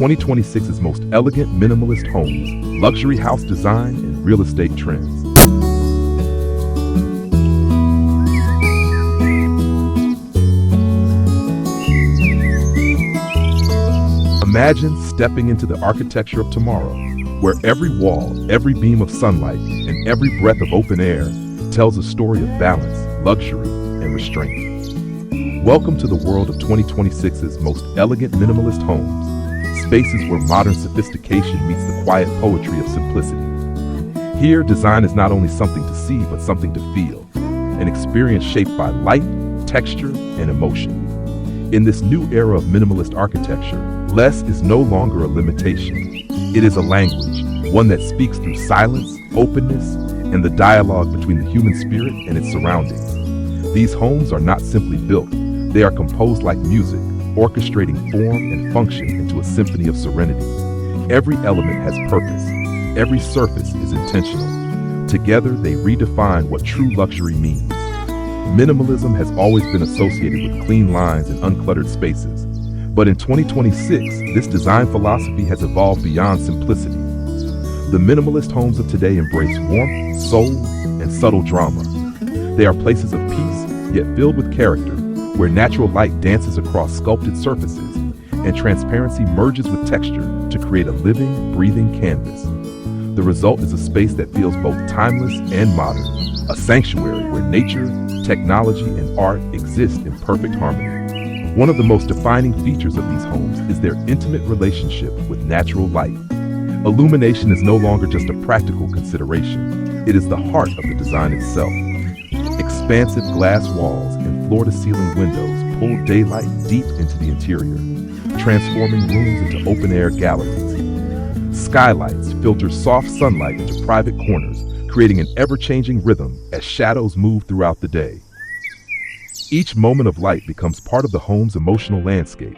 2026's most elegant minimalist homes, luxury house design, and real estate trends. Imagine stepping into the architecture of tomorrow, where every wall, every beam of sunlight, and every breath of open air tells a story of balance, luxury, and restraint. Welcome to the world of 2026's most elegant minimalist homes, spaces where modern sophistication meets the quiet poetry of simplicity. Here, design is not only something to see, but something to feel, an experience shaped by light, texture, and emotion. In this new era of minimalist architecture, less is no longer a limitation. It is a language, one that speaks through silence, openness, and the dialogue between the human spirit and its surroundings. These homes are not simply built, they are composed like music, orchestrating form and function into a symphony of serenity. Every element has purpose, every surface is intentional. Together, they redefine what true luxury means. Minimalism has always been associated with clean lines and uncluttered spaces. But in 2026, this design philosophy has evolved beyond simplicity. The minimalist homes of today embrace warmth, soul, and subtle drama. They are places of peace, yet filled with character, where natural light dances across sculpted surfaces, and transparency merges with texture to create a living, breathing canvas. The result is a space that feels both timeless and modern, a sanctuary where nature, technology, and art exist in perfect harmony. One of the most defining features of these homes is their intimate relationship with natural light. Illumination is no longer just a practical consideration. It is the heart of the design itself. Expansive glass walls and floor-to-ceiling windows pull daylight deep into the interior, transforming rooms into open-air galleries. Skylights filter soft sunlight into private corners, creating an ever-changing rhythm as shadows move throughout the day. Each moment of light becomes part of the home's emotional landscape.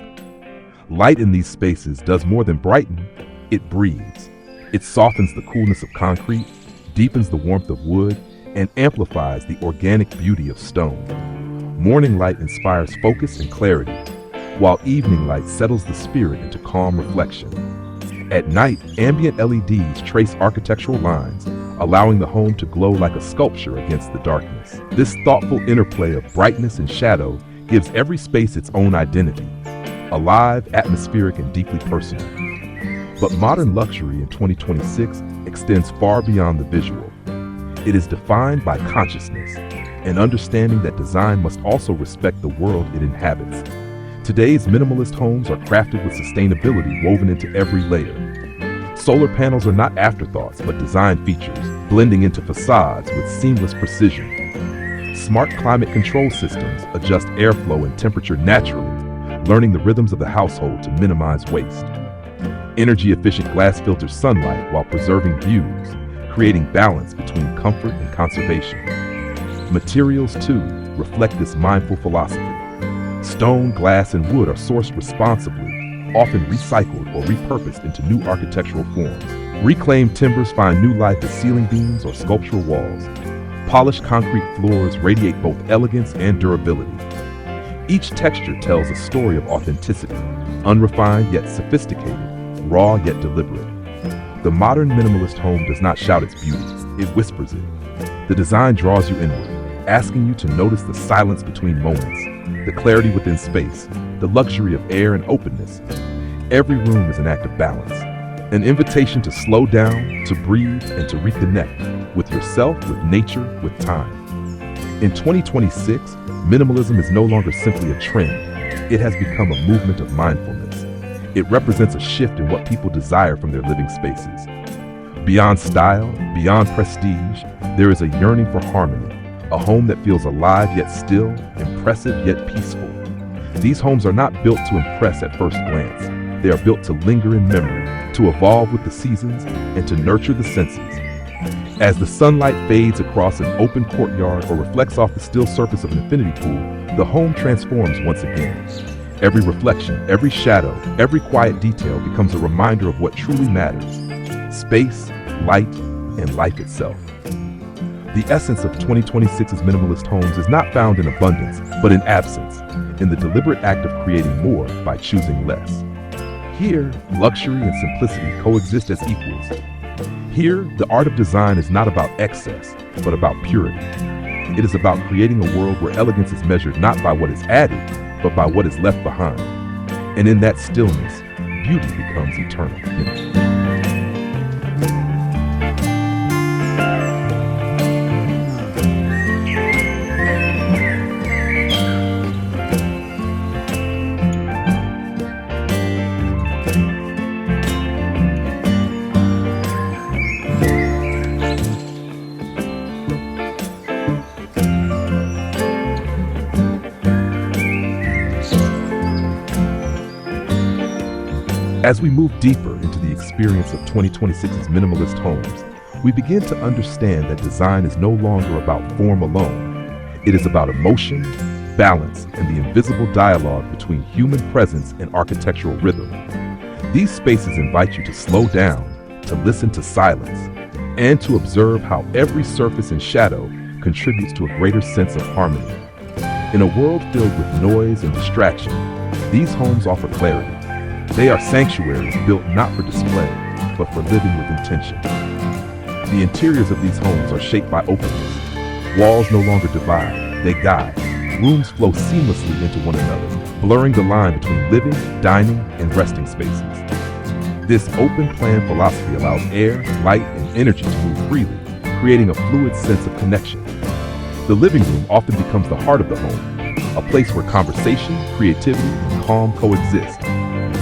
Light in these spaces does more than brighten, it breathes. It softens the coolness of concrete, deepens the warmth of wood, and amplifies the organic beauty of stone. Morning light inspires focus and clarity, while evening light settles the spirit into calm reflection. At night, ambient LEDs trace architectural lines, allowing the home to glow like a sculpture against the darkness. This thoughtful interplay of brightness and shadow gives every space its own identity, alive, atmospheric, and deeply personal. But modern luxury in 2026 extends far beyond the visual. It is defined by consciousness, an understanding that design must also respect the world it inhabits. Today's minimalist homes are crafted with sustainability woven into every layer. Solar panels are not afterthoughts, but design features, blending into facades with seamless precision. Smart climate control systems adjust airflow and temperature naturally, learning the rhythms of the household to minimize waste. Energy-efficient glass filters sunlight while preserving views, creating balance between comfort and conservation. Materials, too, reflect this mindful philosophy. Stone, glass, and wood are sourced responsibly, often recycled or repurposed into new architectural forms. Reclaimed timbers find new life as ceiling beams or sculptural walls. Polished concrete floors radiate both elegance and durability. Each texture tells a story of authenticity, unrefined yet sophisticated, raw yet deliberate. The modern minimalist home does not shout its beauty, it whispers it. The design draws you inward, asking you to notice the silence between moments, the clarity within space, the luxury of air and openness. Every room is an act of balance, an invitation to slow down, to breathe, and to reconnect with yourself, with nature, with time. In 2026, minimalism is no longer simply a trend. It has become a movement of mindfulness. It represents a shift in what people desire from their living spaces. Beyond style, beyond prestige, there is a yearning for harmony, a home that feels alive yet still, impressive yet peaceful. These homes are not built to impress at first glance. They are built to linger in memory, to evolve with the seasons, and to nurture the senses. As the sunlight fades across an open courtyard or reflects off the still surface of an infinity pool, the home transforms once again. Every reflection, every shadow, every quiet detail becomes a reminder of what truly matters: space, light, and life itself. The essence of 2026's minimalist homes is not found in abundance, but in absence, in the deliberate act of creating more by choosing less. Here, luxury and simplicity coexist as equals. Here, the art of design is not about excess, but about purity. It is about creating a world where elegance is measured not by what is added, but by what is left behind. And in that stillness, beauty becomes eternal. As we move deeper into the experience of 2026's minimalist homes, we begin to understand that design is no longer about form alone. It is about emotion, balance, and the invisible dialogue between human presence and architectural rhythm. These spaces invite you to slow down, to listen to silence, and to observe how every surface and shadow contributes to a greater sense of harmony. In a world filled with noise and distraction, these homes offer clarity. They are sanctuaries built not for display, but for living with intention. The interiors of these homes are shaped by openness. Walls no longer divide, they guide. Rooms flow seamlessly into one another, blurring the line between living, dining, and resting spaces. This open plan philosophy allows air, light, and energy to move freely, creating a fluid sense of connection. The living room often becomes the heart of the home, a place where conversation, creativity, and calm coexist.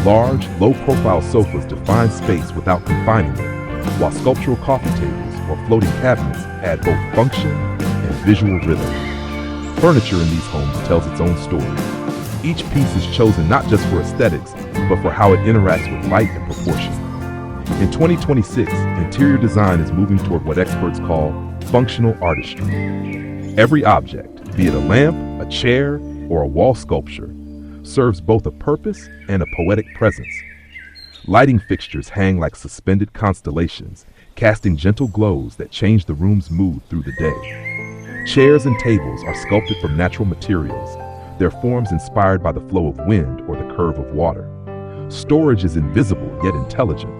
Large, low-profile sofas define space without confining it, while sculptural coffee tables or floating cabinets add both function and visual rhythm. Furniture in these homes tells its own story. Each piece is chosen not just for aesthetics, but for how it interacts with light and proportion. In 2026, interior design is moving toward what experts call functional artistry. Every object, be it a lamp, a chair, or a wall sculpture, serves both a purpose and a poetic presence. Lighting fixtures hang like suspended constellations, casting gentle glows that change the room's mood through the day. Chairs and tables are sculpted from natural materials, their forms inspired by the flow of wind or the curve of water. Storage is invisible yet intelligent.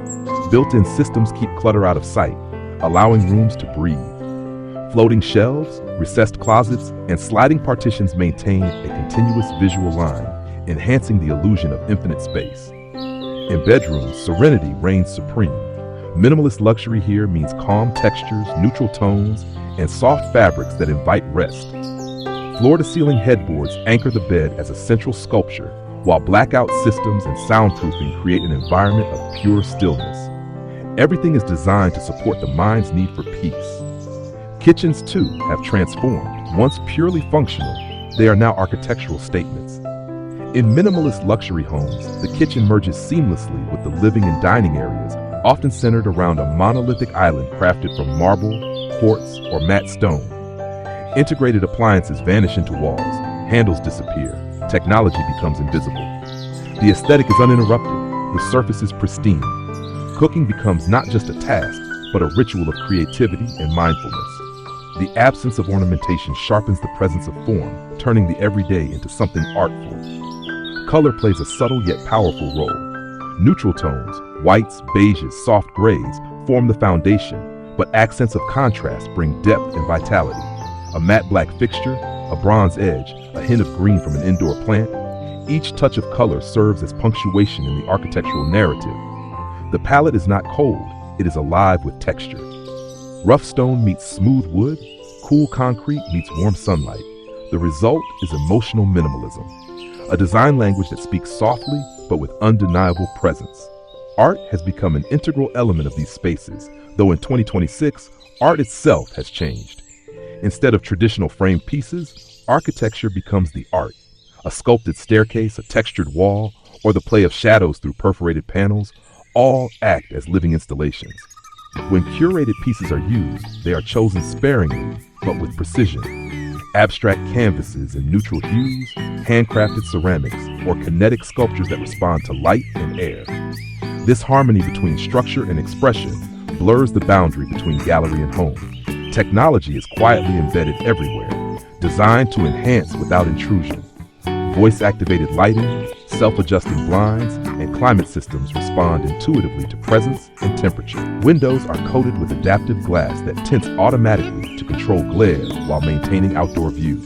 Built-in systems keep clutter out of sight, allowing rooms to breathe. Floating shelves, recessed closets, and sliding partitions maintain a continuous visual line, enhancing the illusion of infinite space. In bedrooms, serenity reigns supreme. Minimalist luxury here means calm textures, neutral tones, and soft fabrics that invite rest. Floor-to-ceiling headboards anchor the bed as a central sculpture, while blackout systems and soundproofing create an environment of pure stillness. Everything is designed to support the mind's need for peace. Kitchens, too, have transformed. Once purely functional, they are now architectural statements. In minimalist luxury homes, the kitchen merges seamlessly with the living and dining areas, often centered around a monolithic island crafted from marble, quartz, or matte stone. Integrated appliances vanish into walls, handles disappear, technology becomes invisible. The aesthetic is uninterrupted, the surface is pristine. Cooking becomes not just a task, but a ritual of creativity and mindfulness. The absence of ornamentation sharpens the presence of form, turning the everyday into something artful. Color plays a subtle yet powerful role. Neutral tones, whites, beiges, soft grays, form the foundation, but accents of contrast bring depth and vitality. A matte black fixture, a bronze edge, a hint of green from an indoor plant. Each touch of color serves as punctuation in the architectural narrative. The palette is not cold, it is alive with texture. Rough stone meets smooth wood, cool concrete meets warm sunlight. The result is emotional minimalism. A design language that speaks softly, but with undeniable presence. Art has become an integral element of these spaces, though in 2026, art itself has changed. Instead of traditional framed pieces, architecture becomes the art. A sculpted staircase, a textured wall, or the play of shadows through perforated panels, all act as living installations. When curated pieces are used, they are chosen sparingly, but with precision. Abstract canvases in neutral hues, handcrafted ceramics, or kinetic sculptures that respond to light and air. This harmony between structure and expression blurs the boundary between gallery and home. Technology is quietly embedded everywhere, designed to enhance without intrusion. Voice-activated lighting, Self-adjusting blinds and climate systems respond intuitively to presence and temperature. Windows are coated with adaptive glass that tints automatically to control glare while maintaining outdoor views.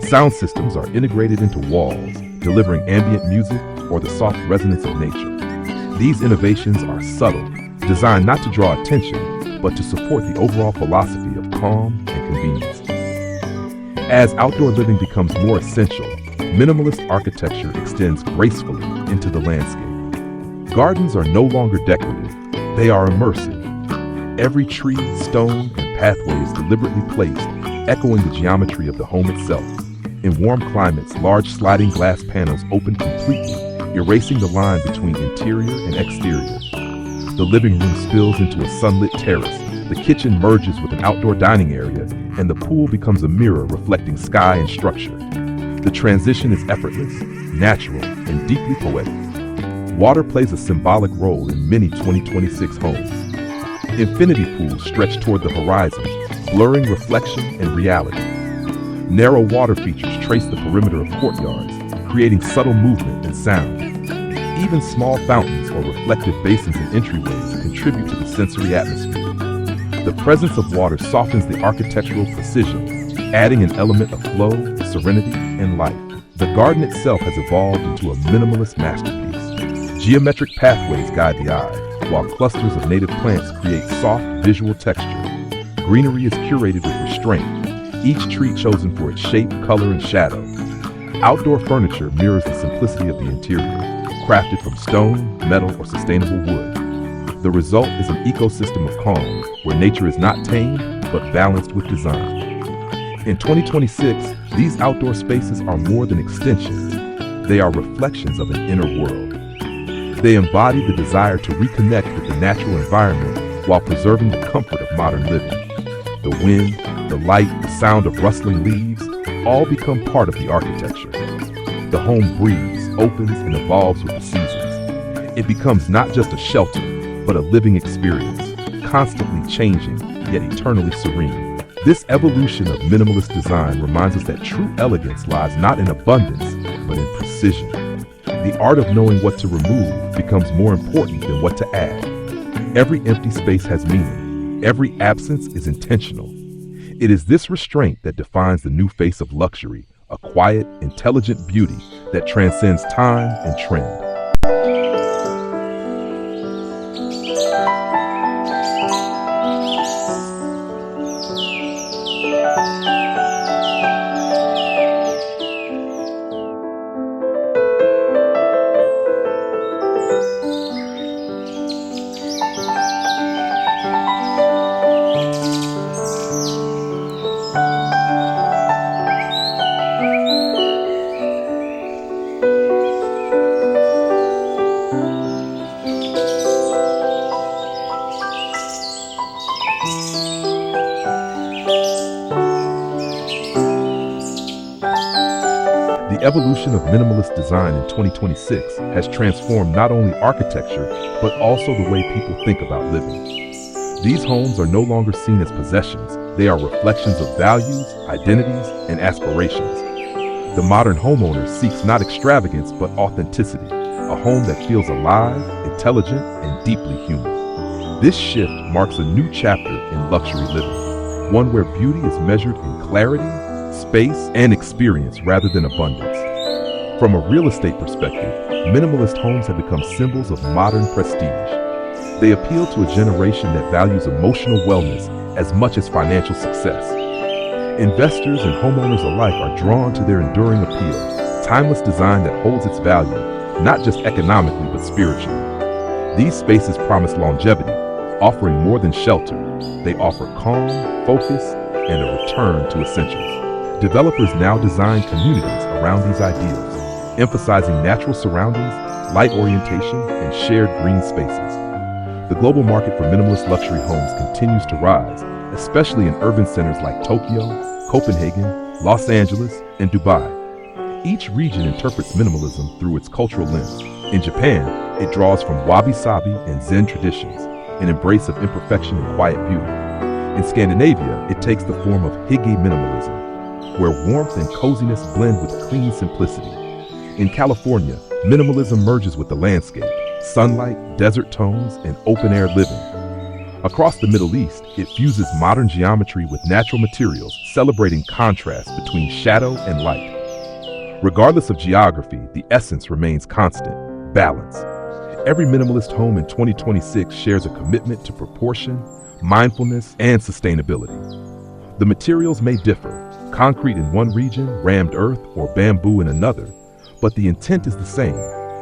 Sound systems are integrated into walls, delivering ambient music or the soft resonance of nature. These innovations are subtle, designed not to draw attention, but to support the overall philosophy of calm and convenience. As outdoor living becomes more essential, minimalist architecture extends gracefully into the landscape. Gardens are no longer decorative, they are immersive. Every tree, stone, and pathway is deliberately placed, echoing the geometry of the home itself. In warm climates, large sliding glass panels open completely, erasing the line between interior and exterior. The living room spills into a sunlit terrace, the kitchen merges with an outdoor dining area, and the pool becomes a mirror reflecting sky and structure. The transition is effortless, natural, and deeply poetic. Water plays a symbolic role in many 2026 homes. Infinity pools stretch toward the horizon, blurring reflection and reality. Narrow water features trace the perimeter of courtyards, creating subtle movement and sound. Even small fountains or reflective basins and entryways contribute to the sensory atmosphere. The presence of water softens the architectural precision, adding an element of flow, serenity, and life. The garden itself has evolved into a minimalist masterpiece. Geometric pathways guide the eye, while clusters of native plants create soft visual texture. Greenery is curated with restraint, each tree chosen for its shape, color, and shadow. Outdoor furniture mirrors the simplicity of the interior, crafted from stone, metal, or sustainable wood. The result is an ecosystem of calm, where nature is not tamed, but balanced with design. In 2026, these outdoor spaces are more than extensions. They are reflections of an inner world. They embody the desire to reconnect with the natural environment while preserving the comfort of modern living. The wind, the light, the sound of rustling leaves all become part of the architecture. The home breathes, opens, and evolves with the seasons. It becomes not just a shelter, but a living experience, constantly changing, yet eternally serene. This evolution of minimalist design reminds us that true elegance lies not in abundance, but in precision. The art of knowing what to remove becomes more important than what to add. Every empty space has meaning. Every absence is intentional. It is this restraint that defines the new face of luxury, a quiet, intelligent beauty that transcends time and trend. The evolution of minimalist design in 2026 has transformed not only architecture, but also the way people think about living. These homes are no longer seen as possessions. They are reflections of values, identities, and aspirations. The modern homeowner seeks not extravagance, but authenticity, a home that feels alive, intelligent, and deeply human. This shift marks a new chapter in luxury living, one where beauty is measured in clarity, space, and experience rather than abundance. From a real estate perspective, minimalist homes have become symbols of modern prestige. They appeal to a generation that values emotional wellness as much as financial success. Investors and homeowners alike are drawn to their enduring appeal, timeless design that holds its value, not just economically but spiritually. These spaces promise longevity, offering more than shelter. They offer calm, focus, and a return to essentials. Developers now design communities around these ideals, emphasizing natural surroundings, light orientation, and shared green spaces. The global market for minimalist luxury homes continues to rise, especially in urban centers like Tokyo, Copenhagen, Los Angeles, and Dubai. Each region interprets minimalism through its cultural lens. In Japan, it draws from wabi-sabi and Zen traditions, an embrace of imperfection and quiet beauty. In Scandinavia, it takes the form of hygge minimalism, where warmth and coziness blend with clean simplicity. In California, Minimalism merges with the landscape, sunlight, desert tones, and open-air living. Across the Middle East, it fuses modern geometry with natural materials, celebrating contrast between shadow and light. Regardless of geography, the essence remains constant: balance. Every minimalist home in 2026 shares a commitment to proportion, mindfulness, and sustainability. The materials may differ: concrete in one region, rammed earth, or bamboo in another, but the intent is the same: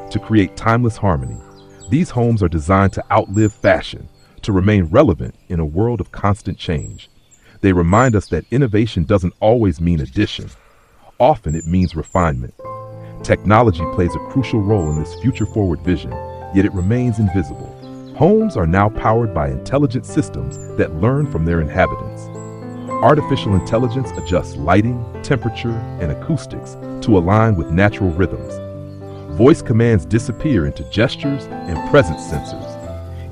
to create timeless harmony. These homes are designed to outlive fashion, to remain relevant in a world of constant change. They remind us that innovation doesn't always mean addition. Often it means refinement. Technology plays a crucial role in this future-forward vision, yet it remains invisible. Homes are now powered by intelligent systems that learn from their inhabitants. Artificial intelligence adjusts lighting, temperature, and acoustics to align with natural rhythms. Voice commands disappear into gestures and presence sensors.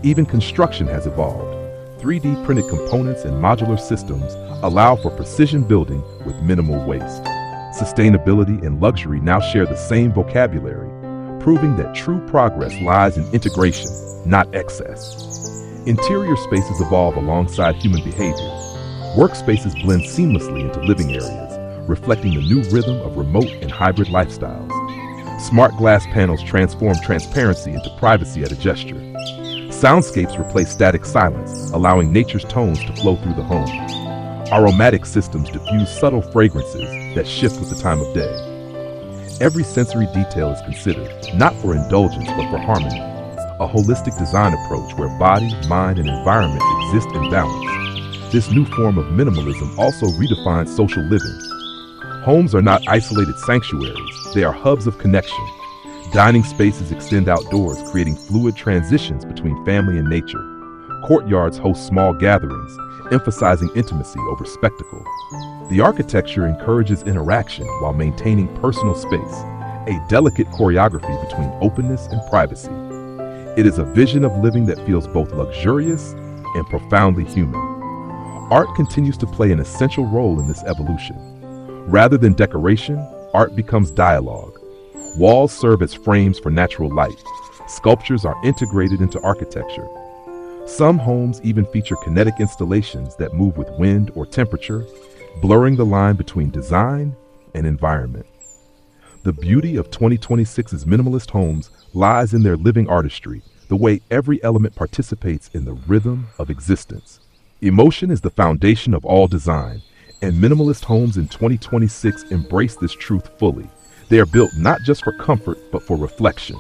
Even construction has evolved. 3D printed components and modular systems allow for precision building with minimal waste. Sustainability and luxury now share the same vocabulary, proving that true progress lies in integration, not excess. Interior spaces evolve alongside human behavior. Workspaces blend seamlessly into living areas, reflecting the new rhythm of remote and hybrid lifestyles. Smart glass panels transform transparency into privacy at a gesture. Soundscapes replace static silence, allowing nature's tones to flow through the home. Aromatic systems diffuse subtle fragrances that shift with the time of day. Every sensory detail is considered, not for indulgence but for harmony. A holistic design approach where body, mind, and environment exist in balance. This new form of minimalism also redefines social living. Homes are not isolated sanctuaries, they are hubs of connection. Dining spaces extend outdoors, creating fluid transitions between family and nature. Courtyards host small gatherings, emphasizing intimacy over spectacle. The architecture encourages interaction while maintaining personal space, a delicate choreography between openness and privacy. It is a vision of living that feels both luxurious and profoundly human. Art continues to play an essential role in this evolution. Rather than decoration, art becomes dialogue. Walls serve as frames for natural light. Sculptures are integrated into architecture. Some homes even feature kinetic installations that move with wind or temperature, blurring the line between design and environment. The beauty of 2026's minimalist homes lies in their living artistry, the way every element participates in the rhythm of existence. Emotion is the foundation of all design, and minimalist homes in 2026 embrace this truth fully. They are built not just for comfort, but for reflection.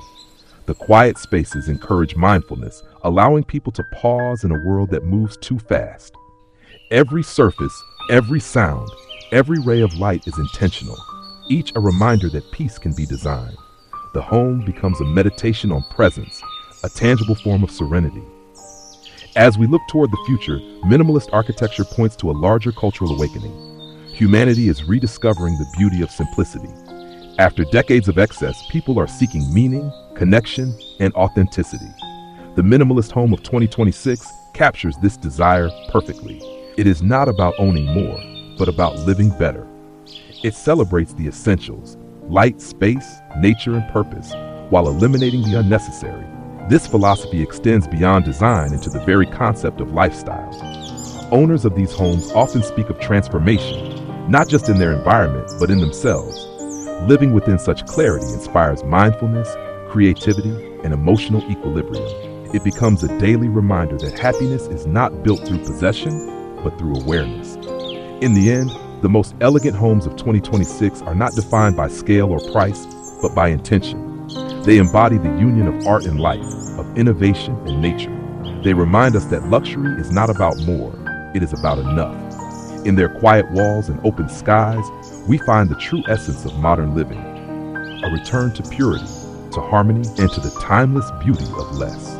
The quiet spaces encourage mindfulness, allowing people to pause in a world that moves too fast. Every surface, every sound, every ray of light is intentional, each a reminder that peace can be designed. The home becomes a meditation on presence, a tangible form of serenity. As we look toward the future, minimalist architecture points to a larger cultural awakening. Humanity is rediscovering the beauty of simplicity. After decades of excess, people are seeking meaning, connection, and authenticity. The minimalist home of 2026 captures this desire perfectly. It is not about owning more, but about living better. It celebrates the essentials: light, space, nature, and purpose, while eliminating the unnecessary. This philosophy extends beyond design into the very concept of lifestyle. Owners of these homes often speak of transformation, not just in their environment, but in themselves. Living within such clarity inspires mindfulness, creativity, and emotional equilibrium. It becomes a daily reminder that happiness is not built through possession, but through awareness. In the end, the most elegant homes of 2026 are not defined by scale or price, but by intention. They embody the union of art and life, of innovation and nature. They remind us that luxury is not about more, it is about enough. In their quiet walls and open skies, we find the true essence of modern living, a return to purity, to harmony, and to the timeless beauty of less.